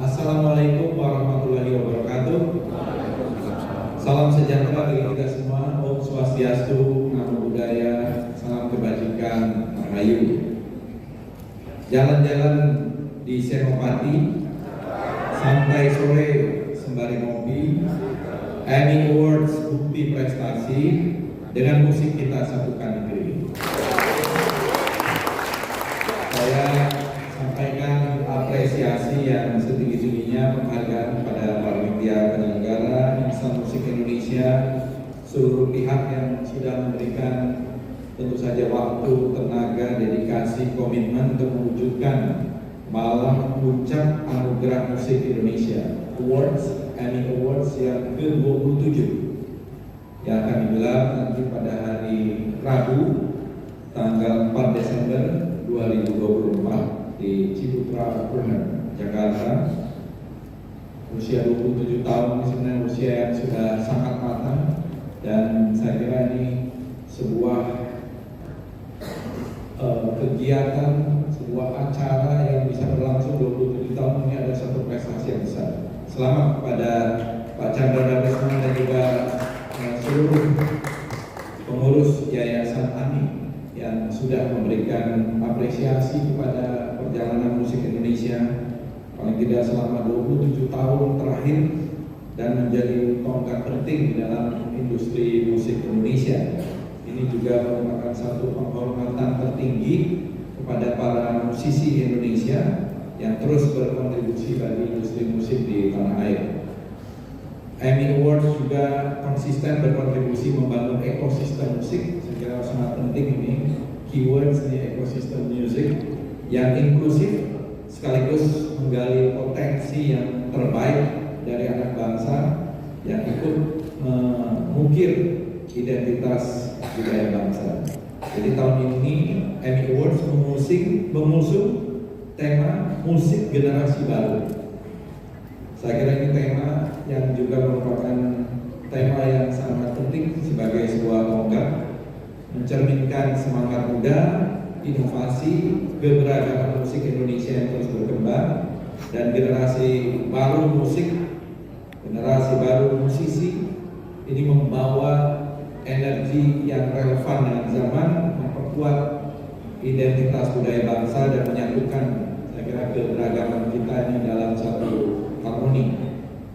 Assalamualaikum warahmatullahi wabarakatuh. Salam sejahtera bagi kita semua. Om Swastiastu, Namo Buddhaya, salam kebajikan, Rahayu. Jalan-jalan di Senopati, santai sore sembari ngopi, Emmy Awards bukti prestasi, dengan musik kita satukan negeri. Saya sampaikan apresiasi yang setinggi-tingginya penghargaan kepada panitia penyelenggara Insan Musik Indonesia, seluruh pihak yang sudah memberikan tentu saja waktu, tenaga, dedikasi, komitmen untuk mewujudkan malam puncak Anugerah Musik Indonesia Awards, Emmy Awards yang ke-27 yang akan digelar nanti pada hari Rabu tanggal 4 Desember 2024 di Ciputra Corner, Jakarta. Usia 27 tahun ini sebenarnya usia yang sudah sangat matang, dan saya kira ini sebuah kegiatan, sebuah acara yang bisa berlangsung 27 tahun ini adalah satu prestasi yang besar. Selamat kepada Pak Chandra Daresman dan juga seluruh pengurus Yayasan AMI yang sudah memberikan apresiasi kepada perjalanan musik Indonesia paling tidak selama 27 tahun terakhir dan menjadi tonggak penting di dalam industri musik Indonesia. Ini juga merupakan satu penghormatan tertinggi kepada para musisi Indonesia yang terus berkontribusi bagi industri musik di tanah air. Emmy Awards juga konsisten berkontribusi membangun ekosistem musik. Saya kira sangat penting ini keywords di ekosistem musik yang inklusif sekaligus menggali potensi yang terbaik dari anak bangsa yang ikut mengukir identitas budaya bangsa. Jadi tahun ini Emmy Awards mengusung tema musik generasi baru. Saya kira ini tema yang juga merupakan tema yang sangat penting sebagai sebuah tonggak mencerminkan semangat muda, inovasi, keberagaman musik Indonesia yang terus berkembang, dan generasi baru musik, generasi baru musisi ini membawa energi yang relevan dengan zaman, memperkuat identitas budaya bangsa dan menyatukan, saya kira, keberagaman kita ini dalam satu harmoni.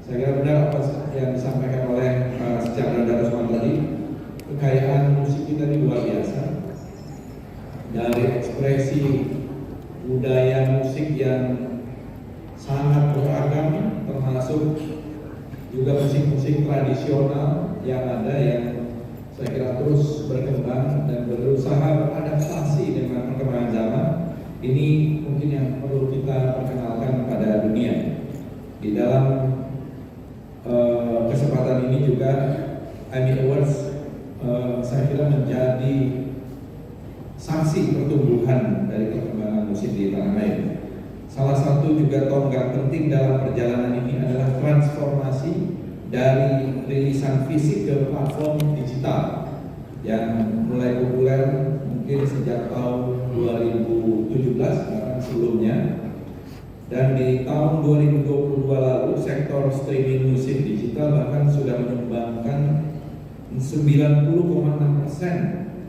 Saya kira benar apa yang disampaikan oleh Pak Chandra Daresman tadi. Kekayaan musik kita ini luar biasa. Dari ekspresi budaya musik yang sangat beragam, termasuk juga musik-musik tradisional yang ada yang saya kira terus berkembang dan berusaha beradaptasi dengan perkembangan zaman. Ini mungkin yang perlu kita perkenalkan kepada dunia. Di dalam kesempatan ini juga Emmy Awards saya kira menjadi saksi pertumbuhan dari perkembangan musik di tanah air. Salah satu juga tonggak penting dalam perjalanan ini adalah transformasi dari rilisan fisik ke platform digital yang mulai populer mungkin sejak tahun 2017 bahkan sebelumnya. Dan di tahun 2022 lalu sektor streaming musik digital bahkan sudah menyumbangkan 90,6%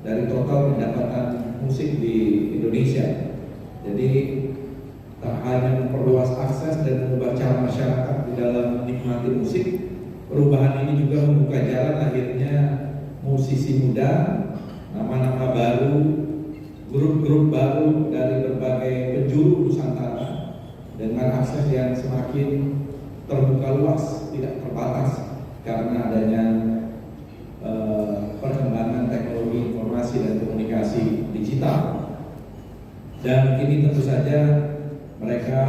dari total pendapatan musik di Indonesia. Jadi tak hanya memperluas akses dan mengubah cara masyarakat di dalam menikmati musik, perubahan ini juga membuka jalan lahirnya musisi muda, nama-nama baru, grup-grup baru dari berbagai penjuru Nusantara dengan akses yang semakin terbuka luas, tidak terbatas karena adanya perkembangan teknologi informasi dan komunikasi digital. Dan ini tentu saja mereka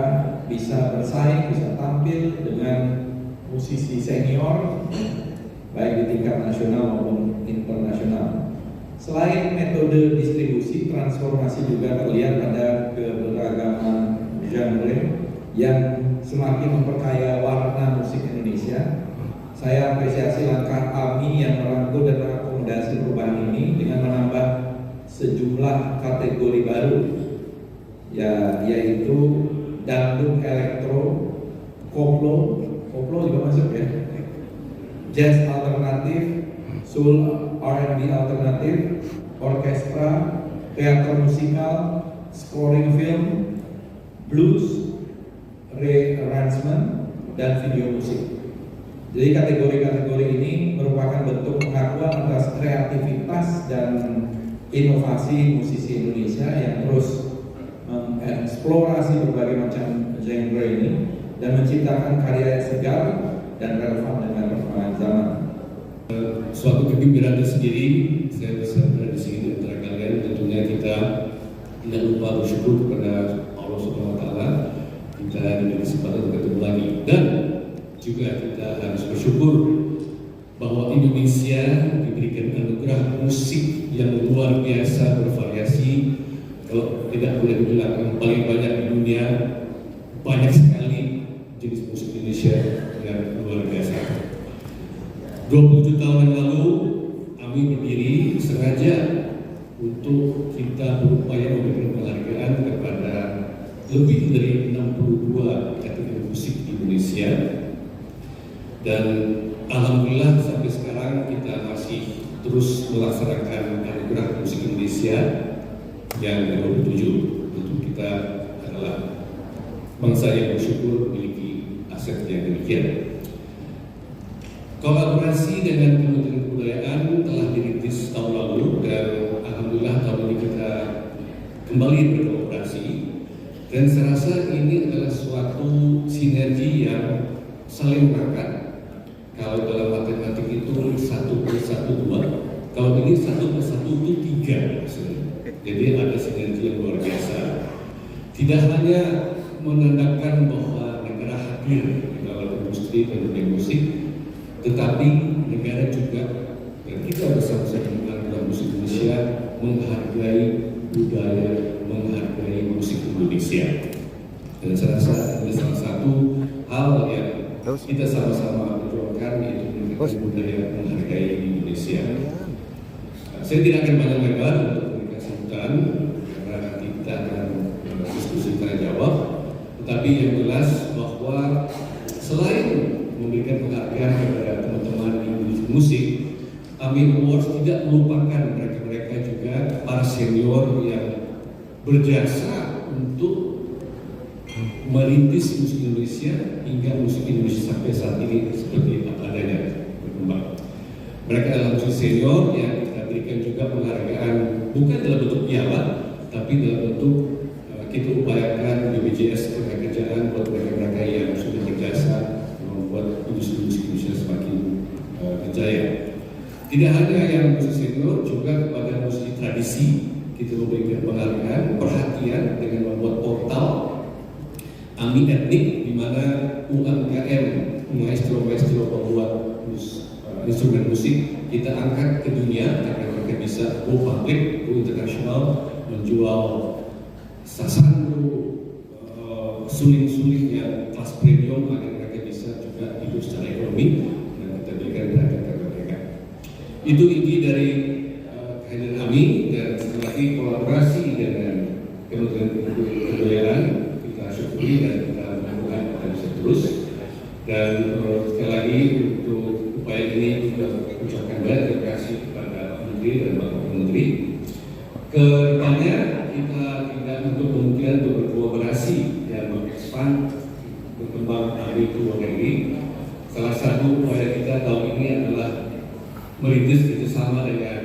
bisa bersaing, bisa tampil dengan musisi senior baik di tingkat nasional maupun internasional. Selain metode distribusi, transformasi juga terlihat pada keberagaman genre yang semakin memperkaya warna musik Indonesia. Saya apresiasi langkah AMI yang merangkul dan mengakomodasi perubahan ini dengan menambah sejumlah kategori baru, yaitu dangdut elektro, koplo juga masuk ya, jazz alternatif, soul R&B alternatif, orkestra, teater musikal, scoring film, blues, rearrangement, dan video musik. Jadi kategori-kategori ini merupakan bentuk pengakuan atas kreativitas dan inovasi musisi Indonesia yang terus mengeksplorasi berbagai macam genre ini dan menciptakan karya yang segar dan relevan dengan perkembangan zaman. Suatu kegembiraan tersendiri saya bisa berada di sini di antara kalian. Tentunya kita tidak lupa bersyukur kepada Allah Subhanahu Wa Taala kita diberi kesempatan untuk ketemu lagi, dan juga kita harus bersyukur bahwa Indonesia diberikan anugerah musik yang luar biasa bervariasi. Kalau tidak boleh dibilang yang paling banyak di dunia, banyak sekali jenis musik Indonesia yang luar biasa. 27 tahun yang lalu kami berdiri sengaja untuk kita berupaya memberikan penghargaan kepada lebih dari 62 kategori musik di Indonesia, dan alhamdulillah sampai sekarang kita masih terus melaksanakan anugerah musik Indonesia yang ke-27. Tentu kita adalah bangsa yang bersyukur memiliki aset yang demikian. Kolaborasi dengan Kementerian Kebudayaan telah dirintis tahun lalu, dan alhamdulillah tahun ini kita kembali berkolaborasi, dan saya rasa ini adalah suatu sinergi yang saling mengangkat. Kalau dalam matematik itu 1 plus 1 2, kalau ini 1 plus 1 itu 3 maksudnya. Jadi ada sinergi yang luar biasa. Tidak hanya menandakan bahwa negara hadir di dalam industri dan dunia musik, tetapi negara juga, dan kita bersama-sama dengan musik Indonesia, menghargai budaya, menghargai musik Indonesia. Dan saya rasa ini salah satu hal yang kita sama-sama perjuangkan, yaitu meningkatkan budaya menghargai Indonesia. Saya tidak akan banyak lebar untuk memberikan sambutan karena nanti kita akan diskusi tanya jawab. Tetapi yang jelas bahwa selain memberikan penghargaan kepada teman-teman di industri musik, AMI Awards tidak melupakan mereka-mereka juga para senior yang berjasa untuk merintis musik Indonesia hingga musik Indonesia sampai saat ini seperti apa adanya berkembang. Mereka adalah musik senior yang kita berikan juga penghargaan bukan dalam bentuk piala, tapi dalam bentuk kita upayakan BPJS kerjaan buat mereka-mereka yang sudah berjasa membuat industri musik Indonesia semakin berjaya. Tidak hanya yang musik senior, juga kepada musik tradisi kita memberikan penghargaan, perhatian dengan membuat portal AMI Etnik, di mana UMKM, maestro-maestro pembuat instrumen musik kita angkat ke dunia agar mereka bisa go public, go internasional, menjual sasando, suling-suling yang kelas premium agar mereka bisa juga hidup secara ekonomi, dan kita berikan perhatian kepada mereka. Itu inti dari kehadiran AMI, dan sekali lagi kolaborasi dengan Kementerian Kebudayaan kita syukuri dan kita mudah-mudahan kita bisa terus. Dan sekali lagi untuk upaya ini juga ucapkan banyak terima kasih kepada Menteri dan Bapak Menteri. Kedepannya kita tidak untuk kemungkinan untuk berkolaborasi dan mengekspand berkembang AMI ke luar negeri. Salah satu upaya kita tahun ini adalah merintis kerjasama dengan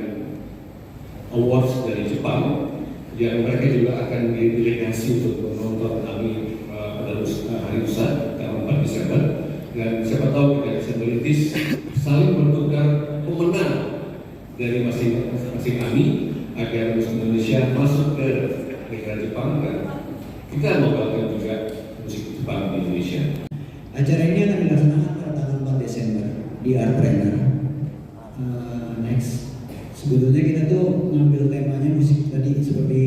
awards dari Jepang, yang mereka juga akan didelegasi untuk menonton AMI pada hari lusa tanggal 4 Desember, dan siapa tahu kita bisa merintis saling bertukar pemenang dari masing-masing AMI agar musik Indonesia masuk ke negara Jepang, dan kita membawakan juga musik Jepang di Indonesia. Acara ini akan dilaksanakan pada tanggal 4 Desember di Artpreneur. Next, sebetulnya kita tuh ngambil temanya musik tadi seperti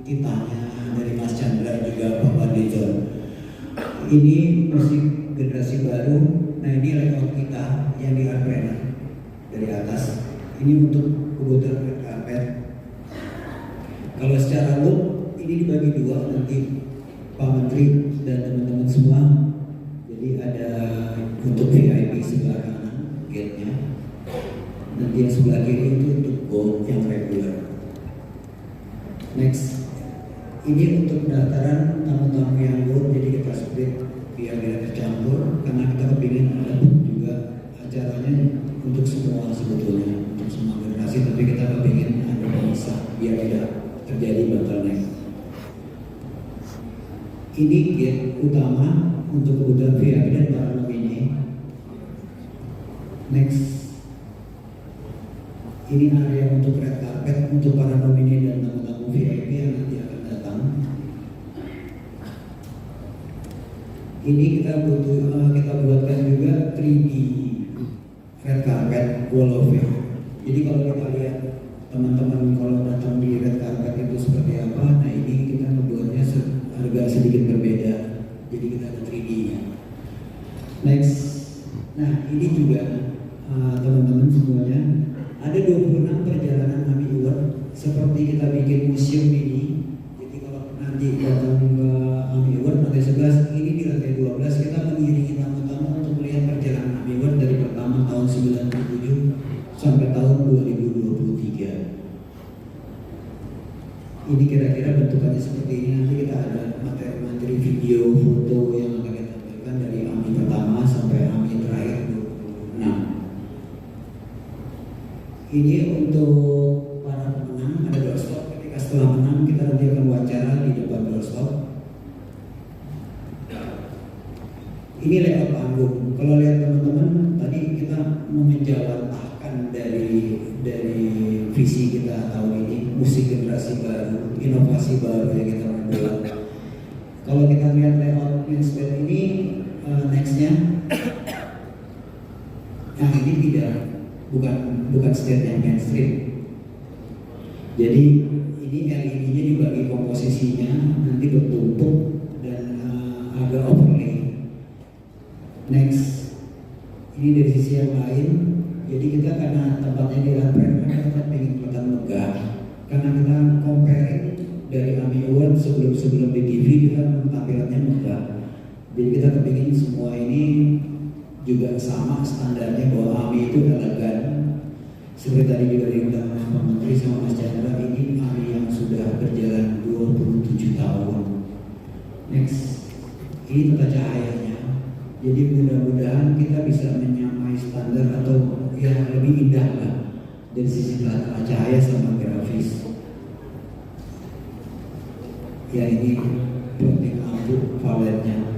kitanya dari Mas Chandra dan juga Pak Fadlizon. Ini musik generasi baru. Nah, ini rekor kita yang di Artpreneur dari atas. Ini untuk kebutuhan red carpet. Kalau secara look ini dibagi dua, nanti Pak Menteri dan teman-teman semua. Jadi yang sebelah kiri itu untuk gold yang regular. Next, ini untuk pendaftaran tamu-tamu yang gold, jadi kita split biar tidak tercampur karena kita kepingin ada juga acaranya untuk semua sebetulnya, untuk semua generasi, tapi kita kepingin ada pemisah biar tidak terjadi bottleneck. Ini gate utama untuk kebutuhan VIP dan para nomine. Next, ini area untuk red carpet untuk para nomine dan tamu-tamu VIP yang nanti akan datang. Ini kita buatkan juga 3D red carpet wall of fame. Jadi kalau kita lihat teman-teman kalau datang di red carpet itu seperti apa, nah ini kita membuatnya agak sedikit berbeda. Jadi kita ada 3D-nya. Next, nah ini juga teman-teman semuanya ada 26 perjalanan AMI Award seperti kita bikin museum ini. Jadi kalau nanti datang ke AMI Award lantai 11, ini di lantai 12 kita mengiringi tamu-tamu untuk melihat perjalanan AMI Award dari pertama tahun 97 sampai tahun 2023. Ini kira-kira bentukannya seperti ini. Nanti kita ada materi-materi video, foto yang akan kita tampilkan dari AMI pertama sampai AMI terakhir 26. Ini untuk para pemenang, ada doorstop. Ketika setelah menang kita nanti akan wawancara di depan doorstop. Ini layout panggung. Kalau lihat teman-teman, tadi kita menjawantahkan dari visi kita tahun ini, musik generasi baru, inovasi baru yang kita buat. Kalau kita lihat layout main stage ini, nextnya, nah ini bukan stage yang mainstream. Jadi ini LED-nya dibagi komposisinya, nanti bertumpuk dan agak overlay. Next, ini dari sisi yang lain. Jadi kita karena tempatnya di Lampret, kita pengen kelihatan megah. Karena kita comparing dari AMI Award sebelum di TV kita tampilannya megah. Jadi kita kepingin semua ini juga sama standarnya bahwa AMI itu elegan. Seperti tadi juga diundang Pak Menteri sama Mas Chandra, ini AMI yang sudah berjalan 27 tahun. Next, ini tata cahayanya. Jadi mudah-mudahan kita bisa menyamai standar atau yang lebih indah lah dari sisi tata cahaya sama grafis. Ya ini penting lampu valetnya.